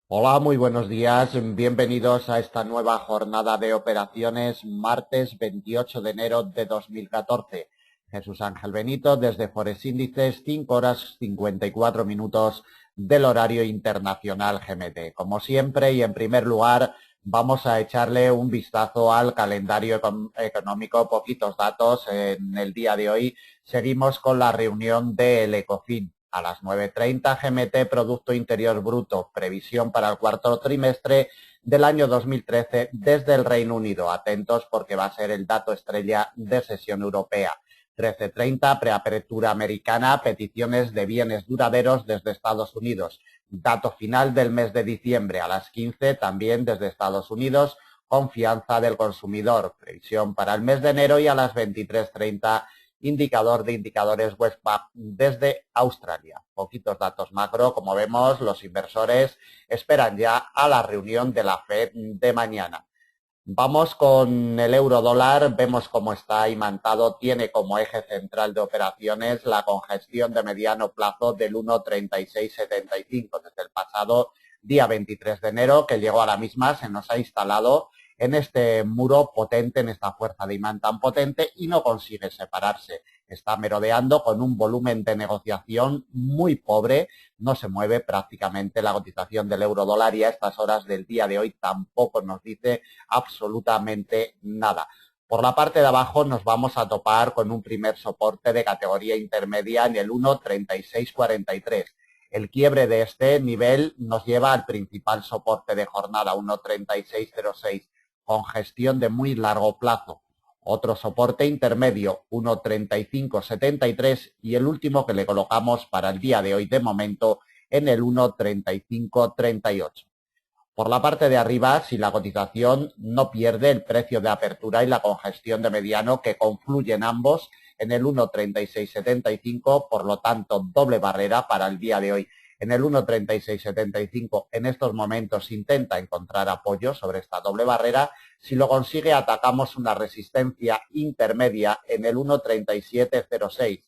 Hola, muy buenos días. Bienvenidos a esta nueva jornada de operaciones, martes 28 de enero de 2014. Jesús Ángel Benito desde Forex Índices, 5 horas 54 minutos del horario internacional GMT. Como siempre y en primer lugar, vamos a echarle un vistazo al calendario económico, poquitos datos en el día de hoy. Seguimos con la reunión del Ecofin. A las 9:30 GMT, Producto Interior Bruto, previsión para el cuarto trimestre del año 2013 desde el Reino Unido. Atentos porque va a ser el dato estrella de sesión europea. 13:30, preapertura americana, peticiones de bienes duraderos desde Estados Unidos. Dato final del mes de diciembre a las 15, también desde Estados Unidos, confianza del consumidor, previsión para el mes de enero, y a las 23:30, indicador de indicadores Westpac desde Australia. Poquitos datos macro, como vemos, los inversores esperan ya a la reunión de la Fed de mañana. Vamos con el euro dólar, vemos cómo está imantado, tiene como eje central de operaciones la congestión de mediano plazo del 1,3675 desde el pasado día 23 de enero, que llegó a la misma, se nos ha instalado en este muro potente, en esta fuerza de imán tan potente, y no consigue separarse. Está merodeando con un volumen de negociación muy pobre, no se mueve prácticamente la cotización del euro dólar, y a estas horas del día de hoy tampoco nos dice absolutamente nada. Por la parte de abajo nos vamos a topar con un primer soporte de categoría intermedia en el 1,3643. El quiebre de este nivel nos lleva al principal soporte de jornada, 1,3606, con gestión de muy largo plazo. Otro soporte intermedio, 1,3573, y el último que le colocamos para el día de hoy de momento en el 1,3538. Por la parte de arriba, si la cotización no pierde el precio de apertura y la congestión de mediano, que confluyen ambos en el 1,3675, por lo tanto doble barrera para el día de hoy. En el 1,3675 en estos momentos intenta encontrar apoyo sobre esta doble barrera. Si lo consigue, atacamos una resistencia intermedia en el 1,3706.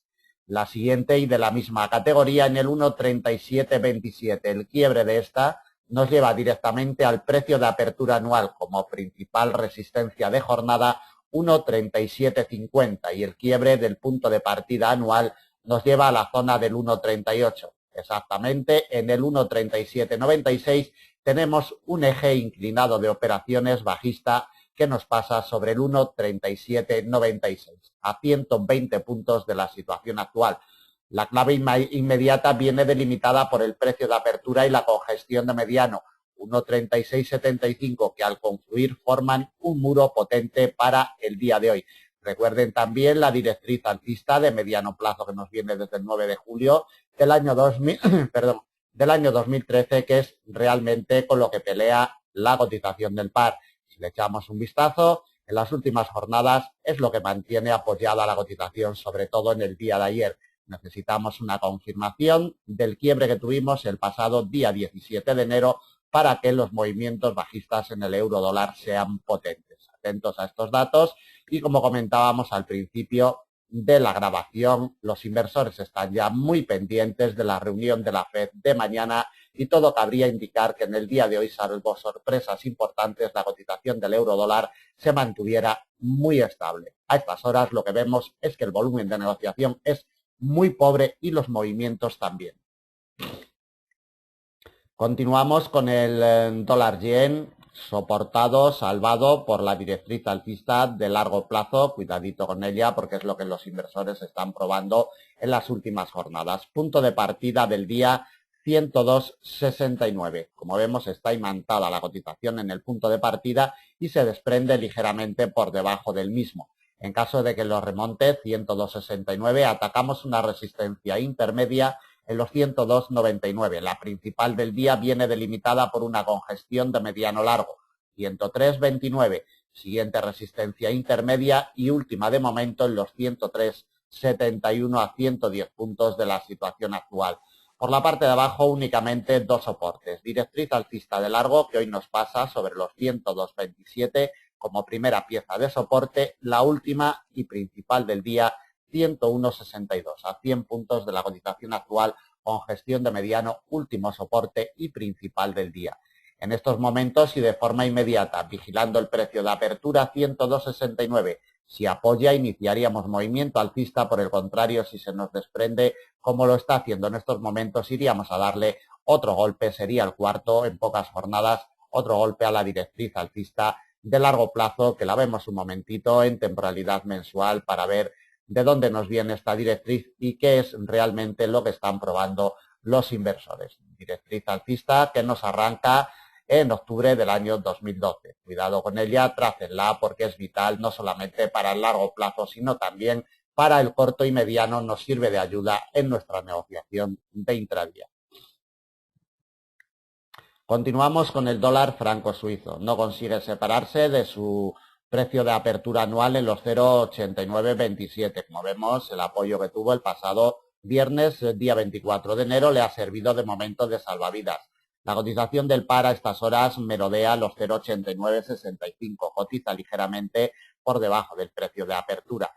La siguiente, y de la misma categoría, en el 1,3727. El quiebre de esta nos lleva directamente al precio de apertura anual como principal resistencia de jornada, 1,3750, y el quiebre del punto de partida anual nos lleva a la zona del 1,38. Exactamente en el 1,3796 tenemos un eje inclinado de operaciones bajista que nos pasa sobre el 1,3796, a 120 puntos de la situación actual. La clave inmediata viene delimitada por el precio de apertura y la congestión de mediano, 1,3675, que al confluir forman un muro potente para el día de hoy. Recuerden también la directriz alcista de mediano plazo que nos viene desde el 9 de julio del año 2000, del año 2013, que es realmente con lo que pelea la cotización del par. Si le echamos un vistazo, en las últimas jornadas es lo que mantiene apoyada la cotización, sobre todo en el día de ayer. Necesitamos una confirmación del quiebre que tuvimos el pasado día 17 de enero para que los movimientos bajistas en el euro dólar sean potentes. Atentos a estos datos, y como comentábamos al principio de la grabación, los inversores están ya muy pendientes de la reunión de la Fed de mañana, y todo cabría indicar que en el día de hoy, salvo sorpresas importantes, la cotización del euro dólar se mantuviera muy estable. A estas horas lo que vemos es que el volumen de negociación es muy pobre y los movimientos también. Continuamos con el dólar yen, soportado, salvado por la directriz alcista de largo plazo. Cuidadito con ella porque es lo que los inversores están probando en las últimas jornadas. Punto de partida del día 102,69. Como vemos, está imantada la cotización en el punto de partida y se desprende ligeramente por debajo del mismo. En caso de que lo remonte, 102,69, atacamos una resistencia intermedia en los 102,99. La principal del día viene delimitada por una congestión de mediano largo, 103,29. Siguiente resistencia intermedia y última de momento en los 103,71, a 110 puntos de la situación actual. Por la parte de abajo únicamente dos soportes. Directriz alcista de largo, que hoy nos pasa sobre los 102,27 como primera pieza de soporte. La última y principal del día, 101,62, a 100 puntos de la cotización actual, con gestión de mediano, último soporte y principal del día. En estos momentos y de forma inmediata, vigilando el precio de apertura 102,69. Si apoya, iniciaríamos movimiento alcista. Por el contrario, si se nos desprende, como lo está haciendo en estos momentos, iríamos a darle otro golpe, sería el cuarto en pocas jornadas, otro golpe a la directriz alcista de largo plazo, que la vemos un momentito en temporalidad mensual para ver de dónde nos viene esta directriz y qué es realmente lo que están probando los inversores. Directriz alcista que nos arranca en octubre del año 2012. Cuidado con ella, trácenla porque es vital no solamente para el largo plazo, sino también para el corto y mediano. Nos sirve de ayuda en nuestra negociación de intradía. Continuamos con el dólar franco suizo. No consigue separarse de su precio de apertura anual en los 0,8927. Como vemos, el apoyo que tuvo el pasado viernes, día 24 de enero, le ha servido de momento de salvavidas. La cotización del par a estas horas merodea los 0,8965, cotiza ligeramente por debajo del precio de apertura.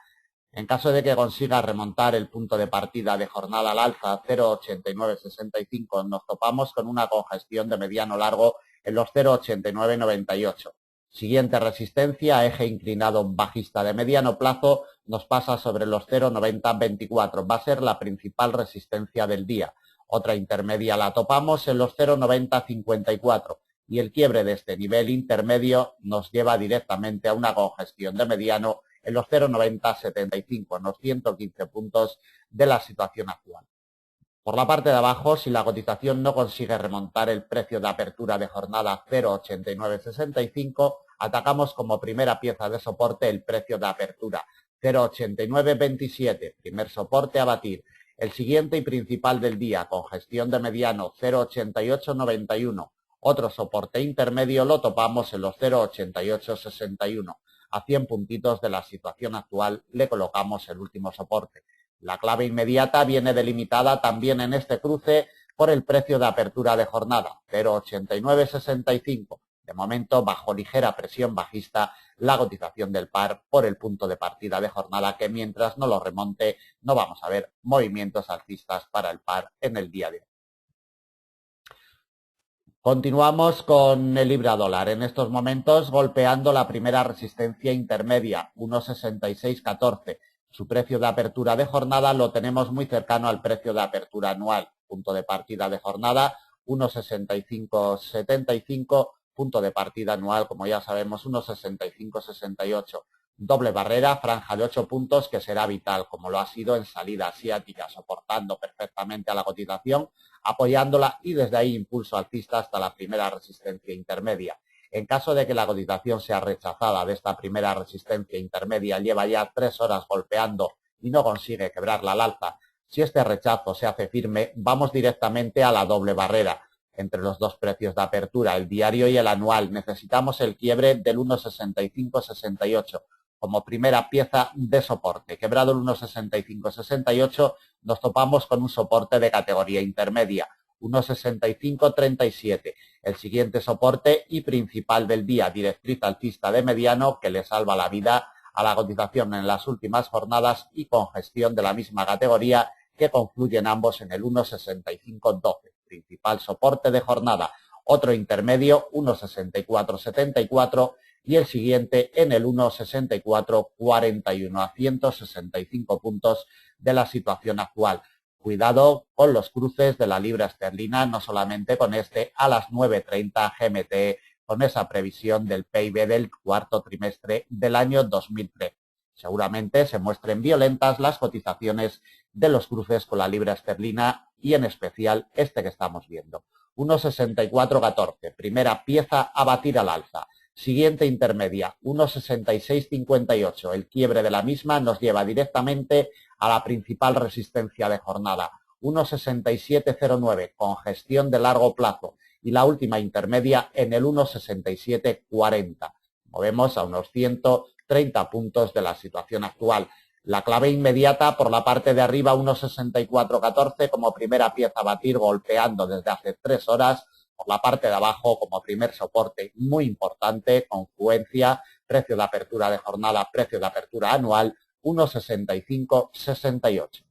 En caso de que consiga remontar el punto de partida de jornada al alza 0,8965, nos topamos con una congestión de mediano largo en los 0,8998. Siguiente resistencia, eje inclinado bajista de mediano plazo, nos pasa sobre los 0,9024. Va a ser la principal resistencia del día. Otra intermedia la topamos en los 0,9054 y el quiebre de este nivel intermedio nos lleva directamente a una congestión de mediano en los 0,9075, en los 115 puntos de la situación actual. Por la parte de abajo, si la cotización no consigue remontar el precio de apertura de jornada 0,8965, atacamos como primera pieza de soporte el precio de apertura 0,8927, primer soporte a batir. El siguiente y principal del día, congestión de mediano 0,8891. Otro soporte intermedio lo topamos en los 0,8861. A 100 puntitos de la situación actual le colocamos el último soporte. La clave inmediata viene delimitada también en este cruce por el precio de apertura de jornada, 0,8965. De momento, bajo ligera presión bajista, la cotización del par por el punto de partida de jornada, que mientras no lo remonte, no vamos a ver movimientos alcistas para el par en el día de hoy. Continuamos con el libra dólar. En estos momentos golpeando la primera resistencia intermedia, 1,6614. Su precio de apertura de jornada lo tenemos muy cercano al precio de apertura anual. Punto de partida de jornada, 1,6575. Punto de partida anual, como ya sabemos, 1,6568. Doble barrera, franja de 8 puntos que será vital, como lo ha sido en salida asiática, soportando perfectamente a la cotización, apoyándola y desde ahí impulso alcista hasta la primera resistencia intermedia. En caso de que la cotización sea rechazada de esta primera resistencia intermedia, lleva ya 3 horas golpeando y no consigue quebrarla al alza. Si este rechazo se hace firme, vamos directamente a la doble barrera entre los dos precios de apertura, el diario y el anual. Necesitamos el quiebre del 1,6568 como primera pieza de soporte. Quebrado el 1,6568, nos topamos con un soporte de categoría intermedia, 1,6537. El siguiente soporte y principal del día, directriz alcista de mediano que le salva la vida a la cotización en las últimas jornadas y congestión de la misma categoría que confluyen ambos en el 1,6512. Principal soporte de jornada. Otro intermedio, 1,6474 y el siguiente en el 1,6441 a 165 puntos de la situación actual. Cuidado con los cruces de la libra esterlina, no solamente con este a las 9:30 GMT, con esa previsión del PIB del cuarto trimestre del año 2013. Seguramente se muestren violentas las cotizaciones de los cruces con la libra esterlina y en especial este que estamos viendo. 1,6414, primera pieza a batir al alza. Siguiente intermedia, 1,6658. El quiebre de la misma nos lleva directamente a la principal resistencia de jornada, 1,6709, congestión de largo plazo. Y la última intermedia en el 1,6740. Movemos a unos 130 puntos de la situación actual. La clave inmediata por la parte de arriba, 1,6414 como primera pieza a batir, golpeando desde hace 3 horas. Por la parte de abajo, como primer soporte muy importante, confluencia, precio de apertura de jornada, precio de apertura anual, 1,6568.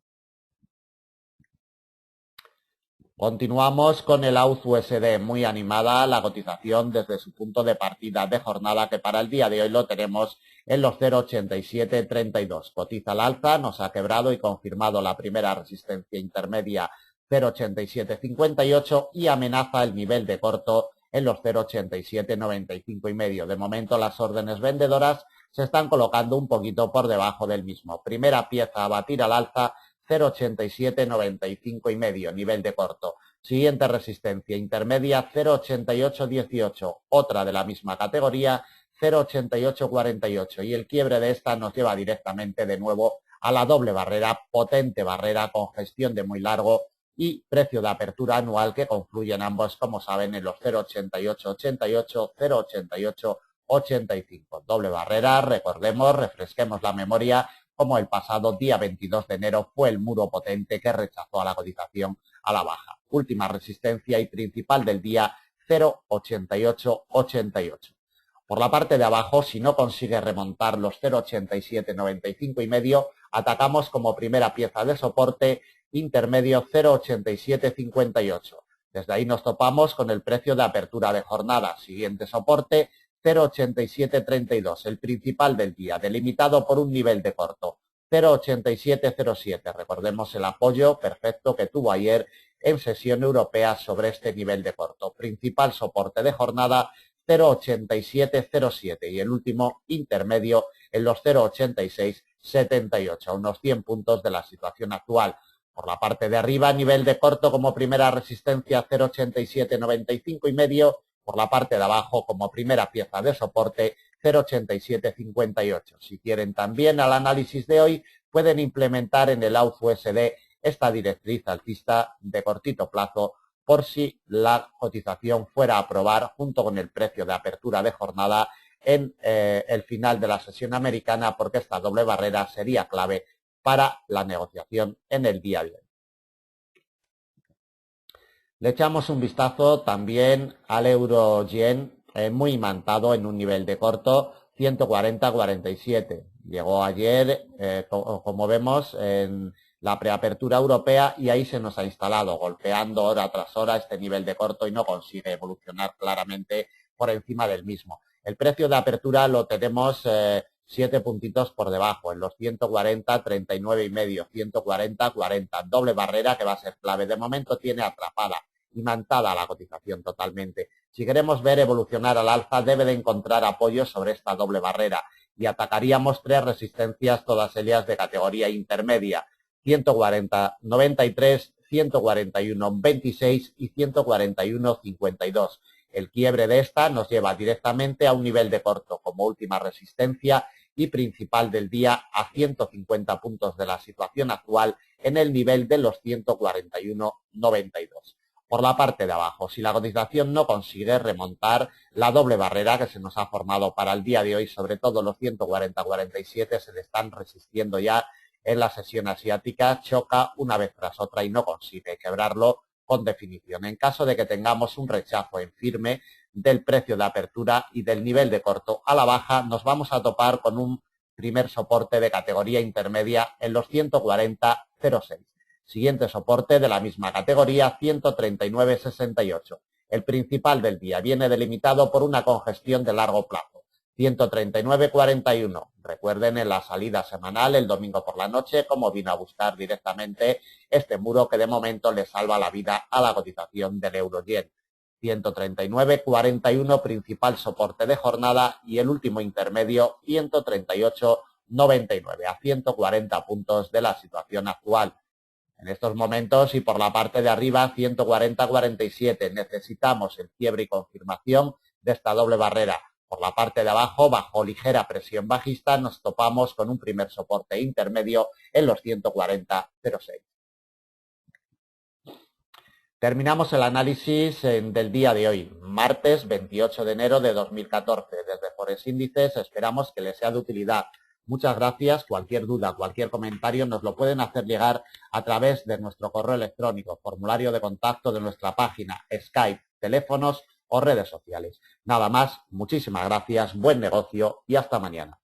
Continuamos con el AUD-USD, muy animada la cotización desde su punto de partida de jornada, que para el día de hoy lo tenemos en los 0,8732. Cotiza al alza, nos ha quebrado y confirmado la primera resistencia intermedia 0,8758 y amenaza el nivel de corto en los 0,8795 y medio. De momento las órdenes vendedoras se están colocando un poquito por debajo del mismo. Primera pieza a batir al alza, 0,8795 y medio, nivel de corto. Siguiente resistencia intermedia, 0,8818, otra de la misma categoría, 0,8848, y el quiebre de esta nos lleva directamente de nuevo a la doble barrera, potente barrera con gestión de muy largo y precio de apertura anual que confluyen ambos, como saben, en los 0,8888, 0,8885. Doble barrera, recordemos, refresquemos la memoria, como el pasado día 22 de enero fue el muro potente que rechazó a la cotización a la baja. Última resistencia y principal del día, 0,8888. Por la parte de abajo, si no consigue remontar los 0,8795 y medio, atacamos como primera pieza de soporte intermedio 0,8758. Desde ahí nos topamos con el precio de apertura de jornada. Siguiente soporte, 0,8732, el principal del día, delimitado por un nivel de corto, 0,8707. Recordemos el apoyo perfecto que tuvo ayer en sesión europea sobre este nivel de corto. Principal soporte de jornada, 0,8707, y el último intermedio en los 0,8678, a unos 100 puntos de la situación actual. Por la parte de arriba, nivel de corto como primera resistencia, 0,8795 y medio. Por la parte de abajo, como primera pieza de soporte, 0,8758. Si quieren también al análisis de hoy, pueden implementar en el AUD-USD esta directriz alcista de cortito plazo por si la cotización fuera a aprobar junto con el precio de apertura de jornada en el final de la sesión americana, porque esta doble barrera sería clave para la negociación en el día de hoy. Le echamos un vistazo también al euro-yen, muy imantado en un nivel de corto, 140,47. Llegó ayer, como vemos, en la preapertura europea y ahí se nos ha instalado, golpeando hora tras hora este nivel de corto y no consigue evolucionar claramente por encima del mismo. El precio de apertura lo tenemos 7 puntitos por debajo, en los 140, 39 y medio, 140, 40. Doble barrera que va a ser clave. De momento tiene atrapada, imantada la cotización totalmente. Si queremos ver evolucionar al alza, debe de encontrar apoyo sobre esta doble barrera y atacaríamos tres resistencias, todas ellas de categoría intermedia, 140,93, 141,26 y 141,52. El quiebre de esta nos lleva directamente a un nivel de corto como última resistencia y principal del día a 150 puntos de la situación actual en el nivel de los 141,92. Por la parte de abajo, si la cotización no consigue remontar la doble barrera que se nos ha formado para el día de hoy, sobre todo los 140,47 se le están resistiendo ya en la sesión asiática, choca una vez tras otra y no consigue quebrarlo con definición. En caso de que tengamos un rechazo en firme del precio de apertura y del nivel de corto a la baja, nos vamos a topar con un primer soporte de categoría intermedia en los 140,06. Siguiente soporte de la misma categoría, 139,68. El principal del día viene delimitado por una congestión de largo plazo, 139,41. Recuerden en la salida semanal el domingo por la noche cómo vino a buscar directamente este muro que de momento le salva la vida a la cotización del euro-yen. 139,41 principal soporte de jornada y el último intermedio 138,99, a 140 puntos de la situación actual. En estos momentos y por la parte de arriba 140,47 necesitamos el quiebre y confirmación de esta doble barrera. Por la parte de abajo, bajo ligera presión bajista, nos topamos con un primer soporte intermedio en los 140,06. Terminamos el análisis del día de hoy, martes 28 de enero de 2014. Desde Forex Índices esperamos que les sea de utilidad. Muchas gracias. Cualquier duda, cualquier comentario nos lo pueden hacer llegar a través de nuestro correo electrónico, formulario de contacto de nuestra página, Skype, teléfonos o redes sociales. Nada más, muchísimas gracias, buen negocio y hasta mañana.